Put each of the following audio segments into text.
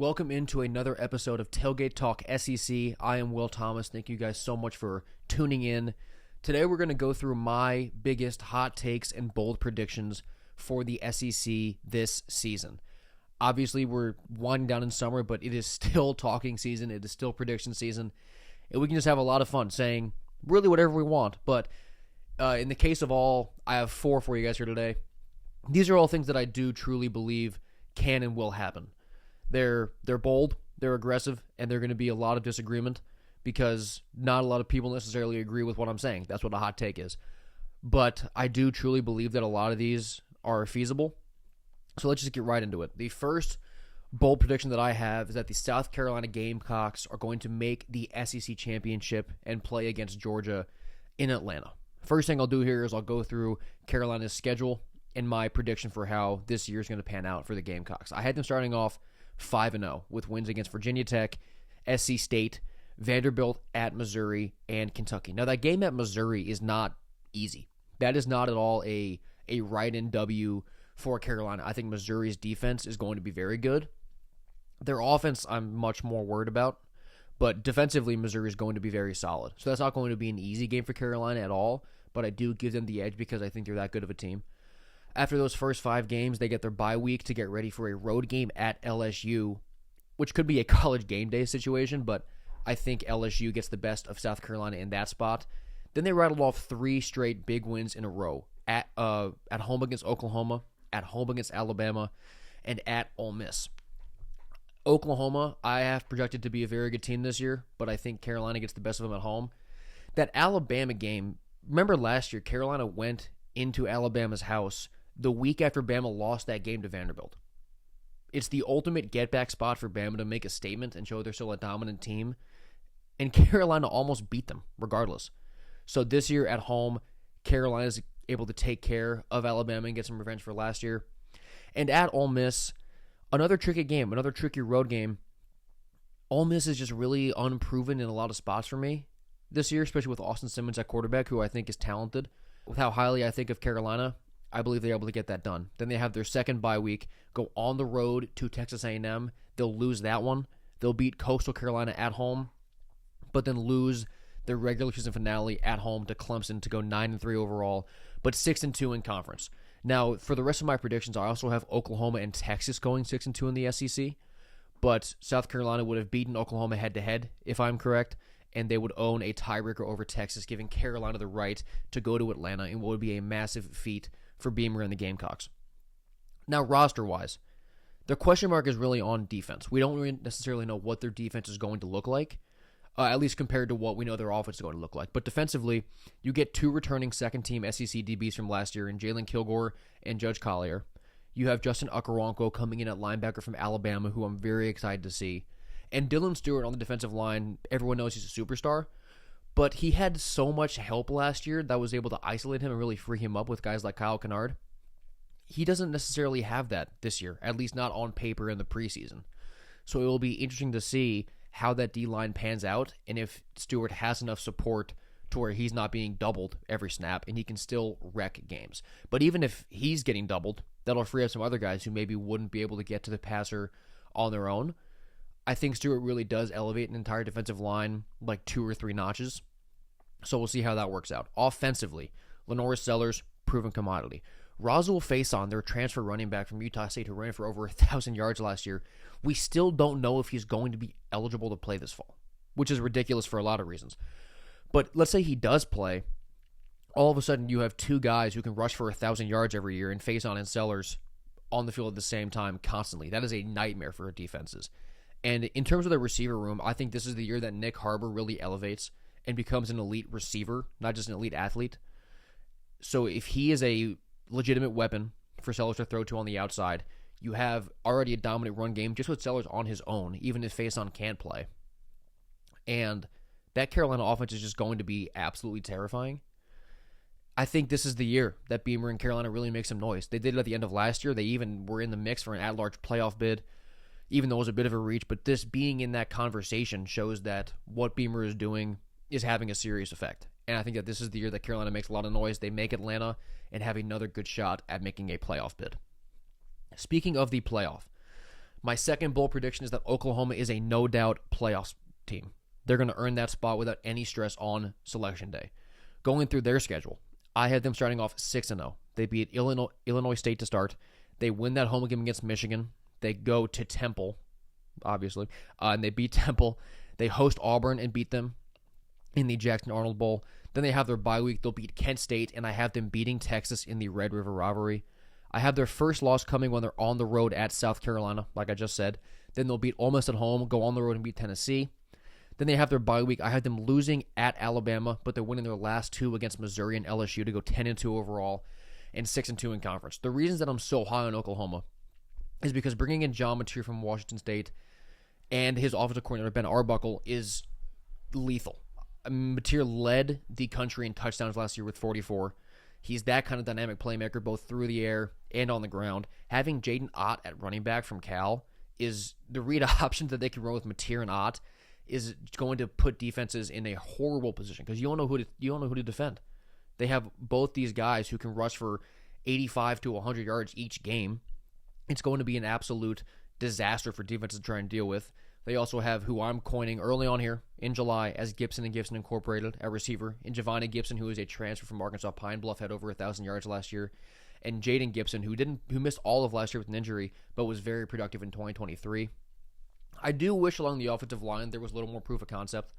Welcome into another episode of Tailgate Talk SEC. I am Will Thomas. Thank you guys so much for tuning in. Today we're going to go through my biggest hot takes and bold predictions for the SEC this season. Obviously, we're winding down in summer, but it is still talking season. It is still prediction season. And we can just have a lot of fun saying really whatever we want. But in the case of all, I have four for you guys here today. These are all things that I do truly believe can and will happen. They're bold, they're aggressive, and they're going to be a lot of disagreement because not a lot of people necessarily agree with what I'm saying. That's what a hot take is. But I do truly believe that a lot of these are feasible. So let's just get right into it. The first bold prediction that I have is that the South Carolina Gamecocks are going to make the SEC championship and play against Georgia in Atlanta. First thing I'll do here is I'll go through Carolina's schedule and my prediction for how this year is going to pan out for the Gamecocks. I had them starting off 5-0 with wins against Virginia Tech, SC State, Vanderbilt at Missouri, and Kentucky. Now, that game at Missouri is not easy. That is not at all a write-in W for Carolina. I think Missouri's defense is going to be very good. Their offense, I'm much more worried about, but defensively, Missouri is going to be very solid. So that's not going to be an easy game for Carolina at all, but I do give them the edge because I think they're that good of a team. After those first 5 games, they get their bye week to get ready for a road game at LSU, which could be a college game day situation, but I think LSU gets the best of South Carolina in that spot. Then they rattled off 3 straight big wins in a row at home against Oklahoma, at home against Alabama, and at Ole Miss. Oklahoma, I have projected to be a very good team this year, but I think Carolina gets the best of them at home. That Alabama game, remember last year, Carolina went into Alabama's house the week after Bama lost that game to Vanderbilt. It's the ultimate get-back spot for Bama to make a statement and show they're still a dominant team, and Carolina almost beat them regardless. So this year at home, Carolina's able to take care of Alabama and get some revenge for last year. And at Ole Miss, another tricky game, another tricky road game. Ole Miss is just really unproven in a lot of spots for me this year, especially with Austin Simmons at quarterback, who I think is talented. With how highly I think of Carolina, I believe they're able to get that done. Then they have their second bye week, go on the road to Texas A&M. They'll lose that one. They'll beat Coastal Carolina at home, but then lose their regular season finale at home to Clemson to go 9-3 overall, but 6-2 in conference. Now, for the rest of my predictions, I also have Oklahoma and Texas going 6-2 in the SEC, but South Carolina would have beaten Oklahoma head-to-head, if I'm correct, and they would own a tiebreaker over Texas, giving Carolina the right to go to Atlanta in what would be a massive feat for Beamer and the Gamecocks. Now, roster-wise, the question mark is really on defense. We don't really necessarily know what their defense is going to look like, at least compared to what we know their offense is going to look like. But defensively, you get 2 returning second-team SEC DBs from last year in Jalen Kilgore and Judge Collier. You have Justin Okoronkwo coming in at linebacker from Alabama, who I'm very excited to see. And Dylan Stewart on the defensive line, everyone knows he's a superstar, but he had so much help last year that was able to isolate him and really free him up with guys like Kyle Kennard. He doesn't necessarily have that this year, at least not on paper in the preseason. So it will be interesting to see how that D-line pans out and if Stewart has enough support to where he's not being doubled every snap and he can still wreck games. But even if he's getting doubled, that'll free up some other guys who maybe wouldn't be able to get to the passer on their own. I think Stewart really does elevate an entire defensive line like 2 or 3 notches. So we'll see how that works out. Offensively, Lenoris Sellers, proven commodity. Roswell Faison, their transfer running back from Utah State who ran for over 1,000 yards last year, we still don't know if he's going to be eligible to play this fall, which is ridiculous for a lot of reasons. But let's say he does play. All of a sudden, you have 2 guys who can rush for 1,000 yards every year and Faison and Sellers on the field at the same time constantly. That is a nightmare for defenses. And in terms of the receiver room, I think this is the year that Nick Harbor really elevates and becomes an elite receiver, not just an elite athlete. So if he is a legitimate weapon for Sellers to throw to on the outside, you have already a dominant run game just with Sellers on his own, even if Faison can't play. And that Carolina offense is just going to be absolutely terrifying. I think this is the year that Beamer and Carolina really make some noise. They did it at the end of last year. They even were in the mix for an at-large playoff bid, even though it was a bit of a reach. But this being in that conversation shows that what Beamer is doing is having a serious effect. And I think that this is the year that Carolina makes a lot of noise. They make Atlanta and have another good shot at making a playoff bid. Speaking of the playoff, My second bold prediction is that Oklahoma is a no-doubt playoff team. They're going to earn that spot without any stress on Selection Day. Going through their schedule, I had them starting off 6-0. They beat Illinois State to start. They win that home game against Michigan. They go to Temple, obviously, and they beat Temple. They host Auburn and beat them in the Jackson Arnold Bowl. Then they have their bye week. They'll beat Kent State, and I have them beating Texas in the Red River rivalry. I have their first loss coming when they're on the road at South Carolina, like I just said. Then they'll beat Ole Miss at home, go on the road and beat Tennessee. Then they have their bye week. I have them losing at Alabama, but they're winning their last two against Missouri and LSU to go 10-2 overall and 6-2 in conference. The reasons that I'm so high on Oklahoma is because bringing in John Mateer from Washington State and his offensive coordinator, Ben Arbuckle, is lethal. Mateer led the country in touchdowns last year with 44. He's that kind of dynamic playmaker both through the air and on the ground. Having Jaden Ott at running back from Cal is the read option that they can run with Mateer and Ott is going to put defenses in a horrible position because you don't know who to defend. They have both these guys who can rush for 85 to 100 yards each game. It's going to be an absolute disaster for defenses to try and deal with. They also have who I'm coining early on here in July as Gibson and Gibson Incorporated at receiver, and Javonte Gibson, who is a transfer from Arkansas Pine Bluff, had over 1,000 yards last year, and Jaden Gibson, who missed all of last year with an injury, but was very productive in 2023. I do wish along the offensive line there was a little more proof of concept.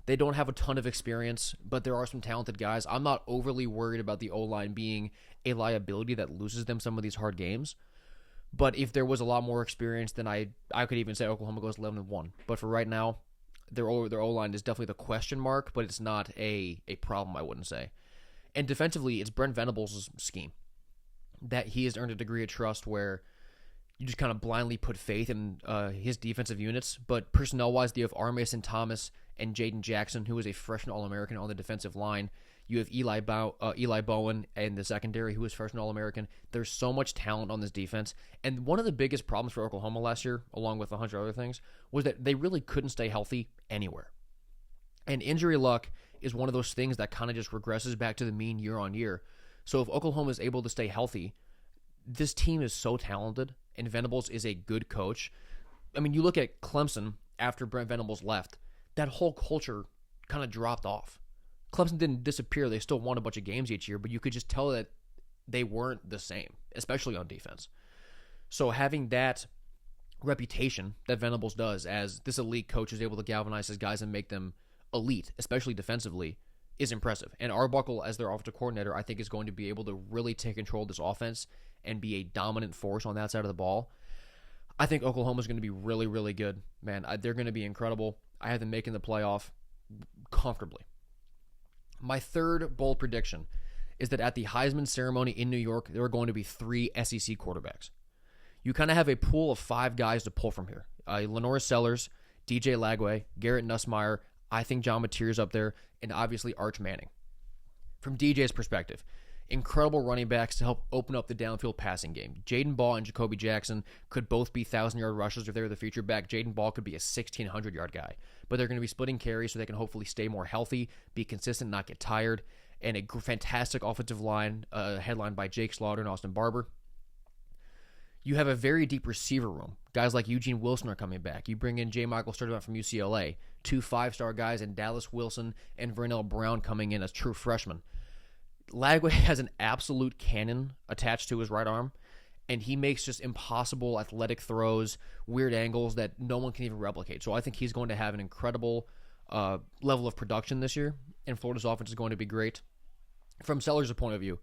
They don't have a ton of experience, but there are some talented guys. I'm not overly worried about the O-line being a liability that loses them some of these hard games. But if there was a lot more experience, then I could even say Oklahoma goes 11-1. But for right now, their O-line is definitely the question mark, but it's not a problem, I wouldn't say. And defensively, it's Brent Venables' scheme that he has earned a degree of trust where you just kind of blindly put faith in his defensive units. But personnel-wise, you have R. Mason Thomas and Jaden Jackson, who is a freshman All-American on the defensive line. You have Eli Bowen in the secondary, who is freshman All-American. There's so much talent on this defense. And one of the biggest problems for Oklahoma last year, along with 100 other things, was that they really couldn't stay healthy anywhere. And injury luck is one of those things that kind of just regresses back to the mean year on year. So if Oklahoma is able to stay healthy, this team is so talented, and Venables is a good coach. I mean, you look at Clemson after Brent Venables left, that whole culture kind of dropped off. Clemson didn't disappear. They still won a bunch of games each year, but you could just tell that they weren't the same, especially on defense. So having that reputation that Venables does as this elite coach is able to galvanize his guys and make them elite, especially defensively, is impressive. And Arbuckle, as their offensive coordinator, I think is going to be able to really take control of this offense and be a dominant force on that side of the ball. I think Oklahoma's going to be really, really good. Man, they're going to be incredible. I have them making the playoff comfortably. My third bold prediction is that at the Heisman ceremony in New York, there are going to be 3 SEC quarterbacks. You kind of have a pool of 5 guys to pull from here. Lenore Sellers, DJ Lagway, Garrett Nussmeier, I think John Mateer's up there, and obviously Arch Manning. From DJ's perspective, incredible running backs to help open up the downfield passing game. Jaden Ball and Jacoby Jackson could both be 1,000-yard rushers if they're the future back. Jaden Ball could be a 1,600-yard guy. But they're going to be splitting carries so they can hopefully stay more healthy, be consistent, not get tired. And a fantastic offensive line headlined by Jake Slaughter and Austin Barber. You have a very deep receiver room. Guys like Eugene Wilson are coming back. You bring in J. Michael Sturtevant from UCLA. 2 5-star guys in Dallas Wilson and Vernell Brown coming in as true freshmen. Lagway has an absolute cannon attached to his right arm, and he makes just impossible athletic throws, weird angles that no one can even replicate. So I think he's going to have an incredible level of production this year, and Florida's offense is going to be great. From Sellers' point of view,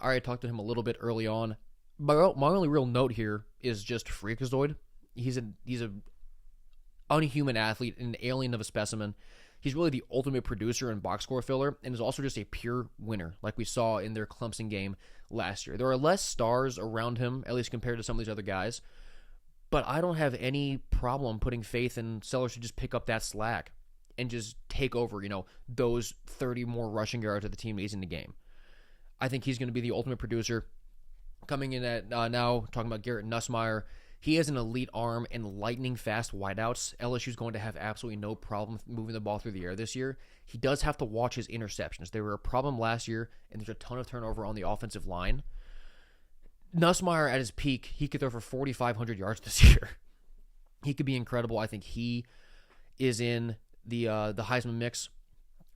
I already talked to him a little bit early on. My only real note here is just Freakazoid. He's a unhuman athlete, an alien of a specimen. He's really the ultimate producer and box score filler, and is also just a pure winner, like we saw in their Clemson game last year. There are less stars around him, at least compared to some of these other guys, but I don't have any problem putting faith in Sellers to just pick up that slack and just take over, those 30 more rushing yards that the team needs in the game. I think he's going to be the ultimate producer. Coming in at now, talking about Garrett Nussmeier, he has an elite arm and lightning-fast wideouts. LSU's going to have absolutely no problem moving the ball through the air this year. He does have to watch his interceptions. They were a problem last year, and there's a ton of turnover on the offensive line. Nussmeier, at his peak, he could throw for 4,500 yards this year. He could be incredible. I think he is in the Heisman mix.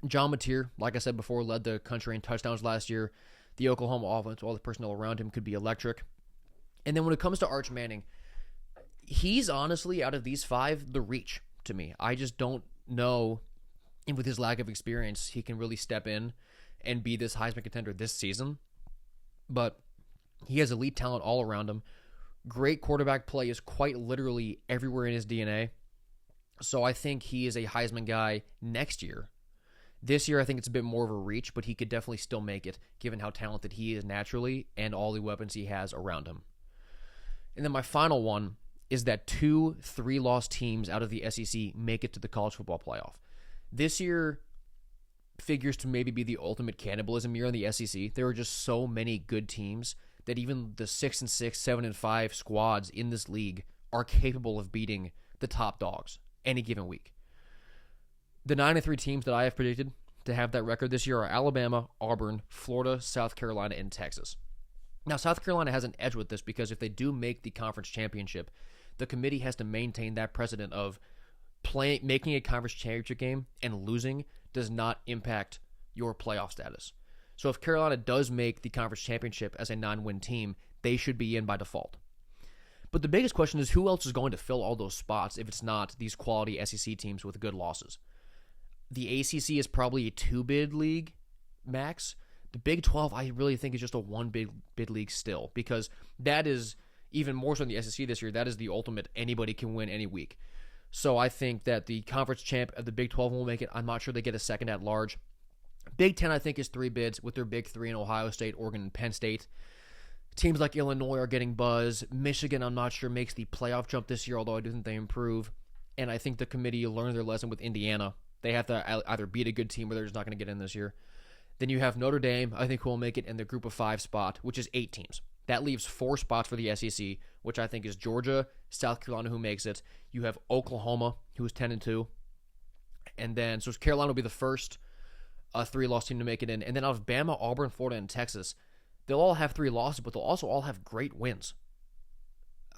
John Mateer, like I said before, led the country in touchdowns last year. The Oklahoma offense, all the personnel around him could be electric. And then when it comes to Arch Manning, he's honestly, out of these five, the reach to me. I just don't know, and with his lack of experience, he can really step in and be this Heisman contender this season. But he has elite talent all around him. Great quarterback play is quite literally everywhere in his DNA. So I think he is a Heisman guy next year. This year, I think it's a bit more of a reach, but he could definitely still make it, given how talented he is naturally and all the weapons he has around him. And then my final one is that 2 3-loss teams out of the SEC make it to the college football playoff. This year figures to maybe be the ultimate cannibalism year in the SEC. There are just so many good teams that even the 6-6, 7-5 squads in this league are capable of beating the top dogs any given week. The 9-3 teams that I have predicted to have that record this year are Alabama, Auburn, Florida, South Carolina, and Texas. Now, South Carolina has an edge with this because if they do make the conference championship, the committee has to maintain that precedent of making a conference championship game and losing does not impact your playoff status. So if Carolina does make the conference championship as a 9-win team, they should be in by default. But the biggest question is who else is going to fill all those spots if it's not these quality SEC teams with good losses? The ACC is probably a 2-bid league max. The Big 12, I really think, is just a 1-bid league still, because that is, even more so than the SEC this year, that is the ultimate anybody can win any week. So I think that the conference champ of the Big 12 will make it. I'm not sure they get a second at large. Big 10, I think, is 3 bids with their big 3 in Ohio State, Oregon, and Penn State. Teams like Illinois are getting buzz. Michigan, I'm not sure, makes the playoff jump this year, although I do think they improve. And I think the committee learned their lesson with Indiana. They have to either beat a good team or they're just not going to get in this year. Then you have Notre Dame, I think, who will make it in the group of 5 spot, which is 8 teams. That leaves 4 spots for the SEC, which I think is Georgia, South Carolina, who makes it. You have Oklahoma, who is 10-2. And then, so Carolina will be the first 3-loss team to make it in. And then out of Bama, Auburn, Florida, and Texas, they'll all have 3 losses, but they'll also all have great wins.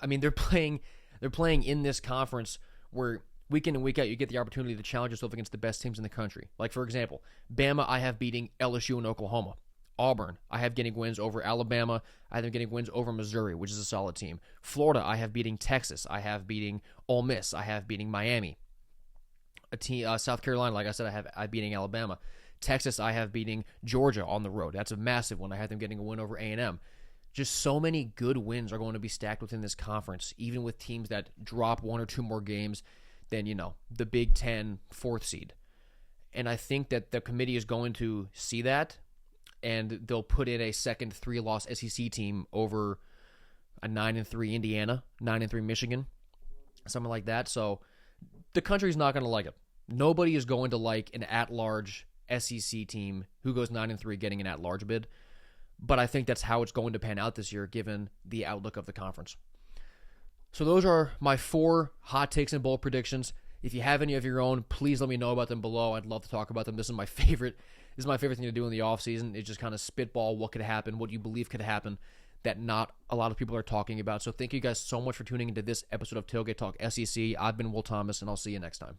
I mean, they're playing in this conference where week in and week out, you get the opportunity to challenge yourself against the best teams in the country. Like, for example, Bama, I have beating LSU and Oklahoma. Auburn, I have getting wins over Alabama. I have them getting wins over Missouri, which is a solid team. Florida, I have beating Texas. I have beating Ole Miss. I have beating Miami. South Carolina, like I said, I beating Alabama. Texas, I have beating Georgia on the road. That's a massive one. I have them getting a win over A&M. Just so many good wins are going to be stacked within this conference, even with teams that drop 1 or 2 more games than, the Big Ten 4th seed. And I think that the committee is going to see that, and they'll put in a second 3-loss SEC team over a 9-3 Indiana, 9-3 Michigan, something like that. So the country's not going to like it. Nobody is going to like an at-large SEC team who goes 9-3 getting an at-large bid. But I think that's how it's going to pan out this year, given the outlook of the conference. So those are my 4 hot takes and bold predictions. If you have any of your own, please let me know about them below. I'd love to talk about them. This is my favorite thing to do in the offseason, is just kind of spitball what could happen, what you believe could happen that not a lot of people are talking about. So thank you guys so much for tuning into this episode of Tailgate Talk SEC. I've been Will Thomas, and I'll see you next time.